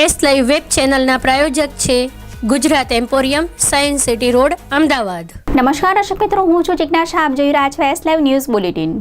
slive web ચેનલના પ્રાયોજક છે Gujarat emporium, science city road, Ahmedabad. નમસ્કાર દર્શક મિત્રો, હું છું જિજ્ઞાસા, આપ જોઈ રહ્યા છો slive ન્યૂઝ બુલેટિન।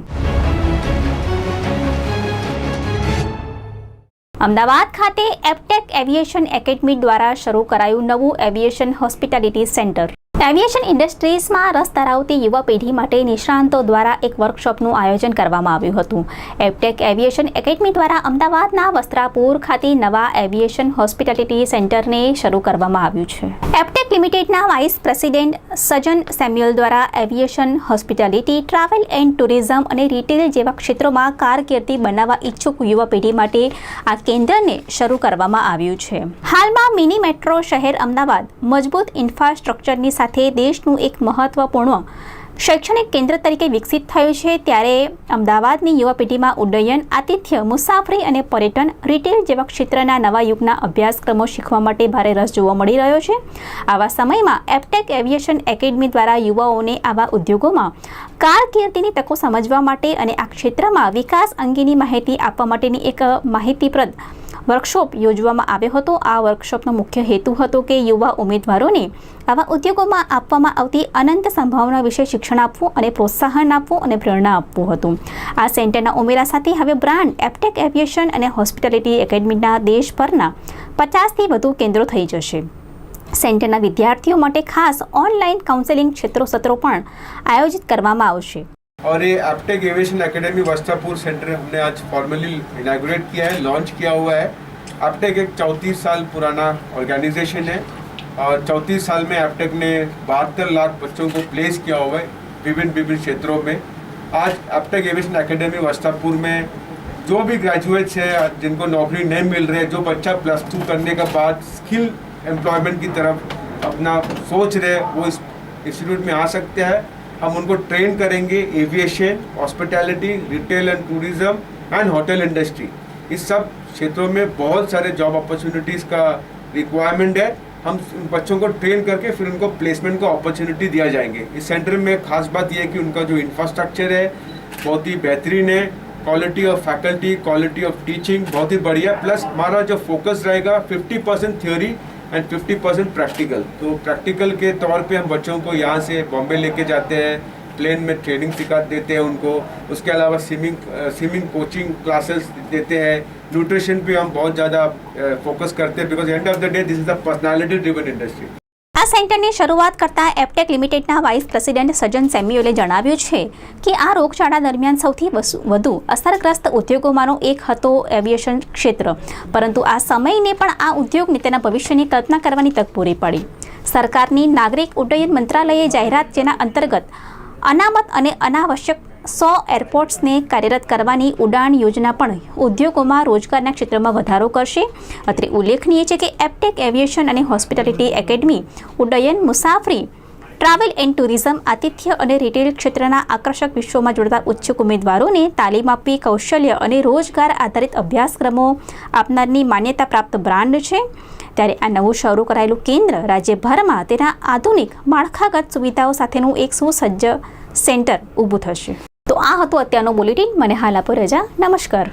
અમદાવાદ ખાતે એપ્ટેક એવિએશન એકેડમી દ્વારા શરૂ કરાયું નવું એવિએશન હોસ્પિટાલિટી સેન્ટર। એવિએશન ઇન્ડસ્ટ્રીઝમાં રસ ધરાવતી યુવા પેઢી માટે નિષ્ણાંતો દ્વારા એક વર્કશોપનું આયોજન કરવામાં આવ્યું હતું। એપ્ટેક એવિએશન એકેડમી દ્વારા અમદાવાદના વસ્ત્રાપુર ખાતે નવા એવિએશન હોસ્પિટાલિટી સેન્ટરને શરૂ કરવામાં આવ્યું છે। એપ્ટેક લિમિટેડના વાઇસ પ્રેસિડેન્ટ સજન સેમ્યુઅલ દ્વારા aviation hospitality, travel and tourism અને રિટેલ જેવા ક્ષેત્રોમાં કારકિર્દી બનાવવા ઈચ્છુક યુવા પેઢી માટે આ કેન્દ્રને શરૂ કરવામાં આવ્યું છે। હાલમાં મિની મેટ્રો શહેર અમદાવાદ મજબૂત ઇન્ફ્રાસ્ટ્રક્ચરની સાથે દેશનું એક મહત્વપૂર્ણ શૈક્ષણિક કેન્દ્ર તરીકે વિકસિત થયું છે, ત્યારે અમદાવાદની યુવા પેઢીમાં ઉડ્ડયન, આતિથ્ય, મુસાફરી અને પર્યટન, રિટેલ જેવા ક્ષેત્રના નવા યુગના અભ્યાસક્રમો શીખવા માટે ભારે રસ જોવા મળી રહ્યો છે। આવા સમયમાં એપ્ટેક એવિએશન એકેડમી દ્વારા યુવાઓને આવા ઉદ્યોગોમાં કારકિર્દીની તકો સમજવા માટે અને આ ક્ષેત્રમાં વિકાસ અંગેની માહિતી આપવા માટેની એક માહિતીપ્રદ વર્કશોપ યોજવામાં આવ્યો હતો। આ વર્કશોપનો મુખ્ય હેતુ હતો કે યુવા ઉમેદવારોને આવા ઉદ્યોગોમાં આપવામાં આવતી અનંત સંભાવના વિશે શિક્ષણ આપવું અને પ્રોત્સાહન આપવું અને પ્રેરણા આપવું હતું। આ સેન્ટરના ઉમેરા સાથે હવે બ્રાન્ડ એપ્ટેક એવિએશન અને હોસ્પિટાલિટી એકેડમીના દેશભરના 50થી વધુ કેન્દ્રો થઈ જશે। સેન્ટરના વિદ્યાર્થીઓ માટે ખાસ ઓનલાઈન કાઉન્સેલિંગ સત્રો પણ આયોજિત કરવામાં આવશે। और ये Aptech aviation academy Vastrapur centre हमने आज फॉर्मली इनाग्रेट किया है, लॉन्च किया हुआ है। एप्टेक एक 34 साल पुराना ऑर्गेनाइजेशन है और 34 साल में एप्टेक ने 72 लाख बच्चों को प्लेस किया हुआ है विभिन्न क्षेत्रों में। आज एप्टेक एविएशन एकेडमी वस्त्रापुर में जो भी ग्रेजुएट्स हैं जिनको नौकरी नहीं मिल रही है, जो बच्चा +2 करने के बाद स्किल एम्प्लॉयमेंट की तरफ अपना सोच रहे, वो इस इंस्टीट्यूट में आ सकते हैं। हम उनको ट्रेन करेंगे aviation, hospitality, retail and tourism and hotel industry. इस सब क्षेत्रों में बहुत सारे जॉब अपॉर्चुनिटीज़ का रिक्वायरमेंट है। हम उन बच्चों को ट्रेन करके फिर उनको प्लेसमेंट का अपॉर्चुनिटी दिया जाएंगे। इस सेंटर में खास बात यह है कि उनका जो इंफ्रास्ट्रक्चर है बहुत ही बेहतरीन है, quality of faculty, quality of teaching बहुत ही बढ़िया। प्लस हमारा जो फोकस रहेगा 50% थ्योरी एंड 50% प्रैक्टिकल। तो प्रैक्टिकल के तौर पे हम बच्चों को यहाँ से बॉम्बे लेके जाते हैं, प्लेन में ट्रेनिंग सिखा देते हैं उनको। उसके अलावा स्विमिंग कोचिंग क्लासेस देते हैं। न्यूट्रिशन पे हम बहुत ज़्यादा फोकस करते हैं because end of the day this is the personality driven industry. આ સેન્ટરની શરૂઆત કરતા એપ્ટેક લિમિટેડના વાઇસ પ્રેસિડેન્ટ સજન સેમ્યુઅલે જણાવ્યું છે કે આ રોગચાળા દરમિયાન સૌથી વધુ અસરગ્રસ્ત ઉદ્યોગોમાંનો એક હતો એવિએશન ક્ષેત્ર, પરંતુ આ સમયને પણ આ ઉદ્યોગને તેના ભવિષ્યની કલ્પના કરવાની તક પૂરી પડી। સરકારની નાગરિક ઉડ્ડયન મંત્રાલયે જાહેરાત જેના અંતર્ગત અનામત અને અનાવશ્યક 100 એરપોર્ટ્સને કાર્યરત કરવાની ઉડાન યોજના પણ ઉદ્યોગોમાં રોજગારના ક્ષેત્રમાં વધારો કરશે। અત્રે ઉલ્લેખનીય છે કે એપ્ટેક એવિએશન અને હોસ્પિટાલિટી એકેડમી ઉડ્ડયન, મુસાફરી, ટ્રાવેલ એન્ડ ટુરિઝમ, આતિથ્ય અને રિટેલ ક્ષેત્રના આકર્ષક વિશ્વમાં જોડતા ઉચ્ચક ઉમેદવારોને તાલીમ આપી કૌશલ્ય અને રોજગાર આધારિત અભ્યાસક્રમો આપનારની માન્યતા પ્રાપ્ત બ્રાન્ડ છે। ત્યારે આ નવું શરૂ કરાયેલું કેન્દ્ર રાજ્યભરમાં તેના આધુનિક માળખાગત સુવિધાઓ સાથેનું એક સુસજ્જ સેન્ટર ઊભું થશે। તો આ હતું અત્યારનું બુલેટિન। મને હાલ આપો રજા, નમસ્કાર।